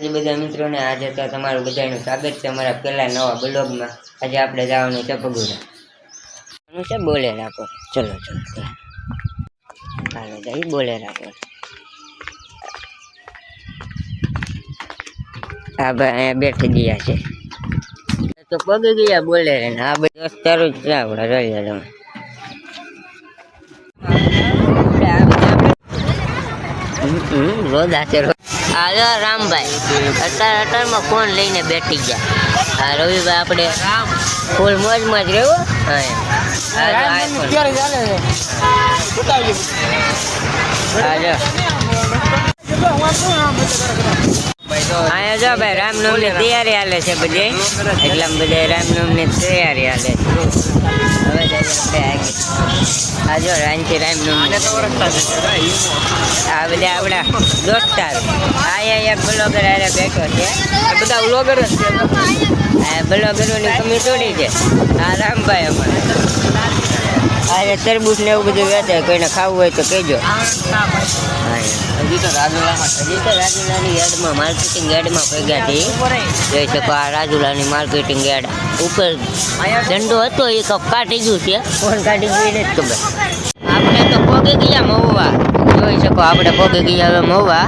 બધા મિત્રોને આજે તો તમારું બધાનું સ્વાગત છે અમારા પહેલા નવા બ્લોગમાં। આજે આપણે જવાનું છે પગુડા છે બોલેરા પર। ચલો ચલો હાલો જઈ બોલેરા પર। આ ભાઈ અહીંયા બેઠી ગયા છે તો પગી ગયા બોલેરા ને આ બધા દોસ્તારો જ છે આપણે રહ્યા તમે। રોજ આશે હાલો રામભાઈ અત્યારમાં ફોન લઈને બેઠી ગયા। હા રવિભાઈ આપણે ફૂલ મોજમાં જ રહેવું। અહીંયા જો ભાઈ રામનવમી તૈયારી હાલે છે બધે એટલે બધા રામનવમી તૈયારી હાલે છે। હવે આપણે આ જો રાંચી રામનવમી આ બધા આપણા દોસ્તાર અહીંયા એક બ્લોગર આરે બેઠો છે બધા બ્લોગર જ છે બ્લોગરોની કમી થોડી છે। આ રામભાઈ અમારે આ તરબૂચ ને એવું બધું વેચે કોઈને ખાવું હોય તો કહેજો। હજી તો રાજુલાની યાર્ડમાં માર્કેટિંગ યાર્ડમાં ભેગા થઈ જોઈ શકો। આ રાજુલાની માર્કેટિંગ યાર્ડ ઉપર ઝંડો હતો એ કાઢી ગયું છે ફોન કાઢી ગયું નથી ખબર। આપણે તો પોગી ગયા મહુવા જોઈ શકો આપણે પોગી ગયા હવે મહુવા।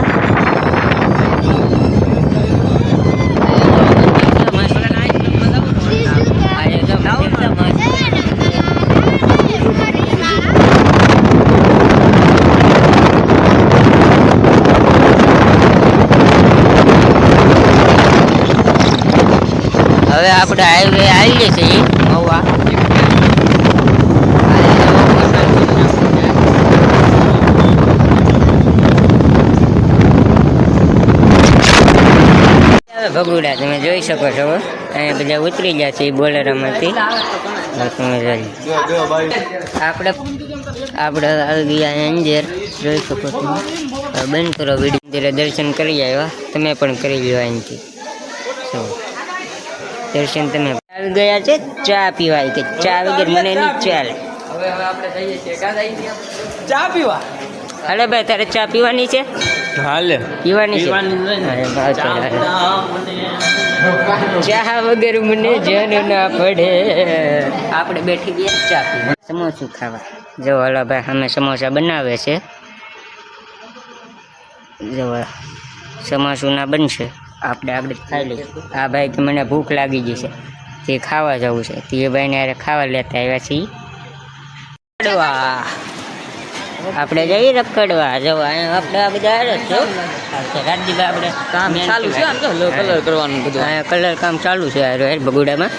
હવે આપણે હાઈવે આવીએ છીએ મહુવા। ભગુડા તમે જોઈ શકો છો અહીંયા બધા ઉતરી ગયા છે બોલેરામાંથી તમે જોઈ આપણે આવી ગયા અંજેર જોઈ શકો છો। બંધ કરો વિડીયો દર્શન કરી આવ્યા તમે પણ કરી લો અહીંથી દર્શન તમે આવી ગયા છે ચા પીવાય કે ચા વગર મને નહીં ચાલે। ચા પીવા હાલે ભાઈ તારે ચા પીવાની છે હાલે પીવાની છે ચા વગર મને જન ના પડે। આપણે બેઠી ગયા ચા પીવા સમોસું ખાવા જો હલા ભાઈ અમે સમોસા બનાવે છે જો સમોસું ના બનશે આપણે ખાઈ લઈશું। આ ભાઈ કે મને ભૂખ લાગી ગઈ છે તે ખાવા જવું છે તે ભાઈને યારે ખાવા લેતા આવ્યા છીએ। આપણે જઈએ રખડવા જવા આપણે આ બધા રાજદીભાઈ આપણે કામ ચાલુ છે કલર કરવાનું બધું અહીંયા કલર કામ ચાલુ છે બગુડામાં।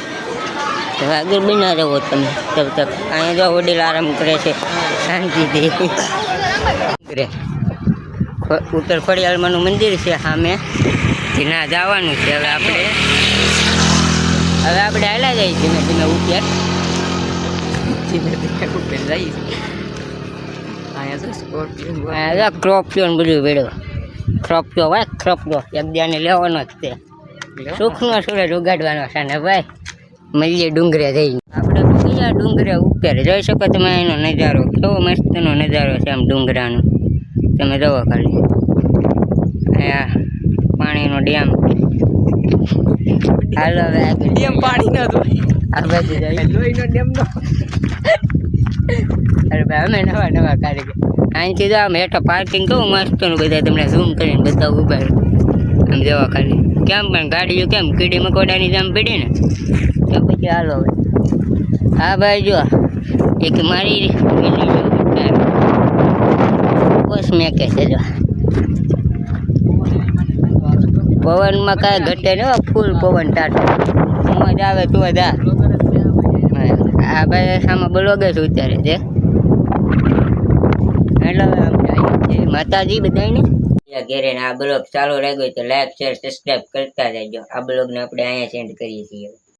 તો આગળ બના રહો તમે તબ તક અહીંયા જો વડીલ આરામ કરે છે શાંતિથી। ઉત્તર ખોડિયાલમાંનું મંદિર છે સામે ત્યાં જવાનું છે। હવે આપણે હાલા જઈએ ધીમે ધીમે ઉપર જઈએ। અહીંયા ક્રોપિયો બધું વેડો ક્રોપિયો ભાઈ ક્રોપિયો એક દાને લેવાનો જ તે સુખનો સૂરજ ઉગાડવાનો છે ને ભાઈ મળીએ ડુંગરે જઈને। આપણે બીજા ડુંગરે ઉપર જોઈ શકો તમે એનો નજારો કેવો મસ્તનો નજારો છે આમ ડુંગરાનો તમે જોવો ખાલી। અહીંયા પાણીનો ડેમ હાલો હવે ડેમ પાણી નો આ બાજુ લોહીનો ડેમ નો અરે ભાઈ અમે નવા કારીગર અહીંથી તો આમ હેઠો પાર્કિંગ કહું મસ્તનું બધા તમને ઝૂમ કરીને બધા ઉભા આમ જવા ખાલી કેમ પણ ગાડીઓ કેમ કીડી મકોડાની જેમ પડી ને તો પછી હાલો હવે હા ભાઈ જો એક મારી બસ મેકે છે જો પવનમાં કાંઈ ઘટે ને ફૂલ પવન ટાટો મજા આવે તું જા। આ ભાઈ આમાં બ્લોગે છે ઉતારે છે એટલે માતાજી બધાને ઘેરે આ બ્લોગ ચાલુ રહી ગયો તો લાઈક શેર સબસ્ક્રાઈબ કરતા રહેજો। આ બ્લોગને આપણે અહીંયા સેન્ડ કરીએ છીએ।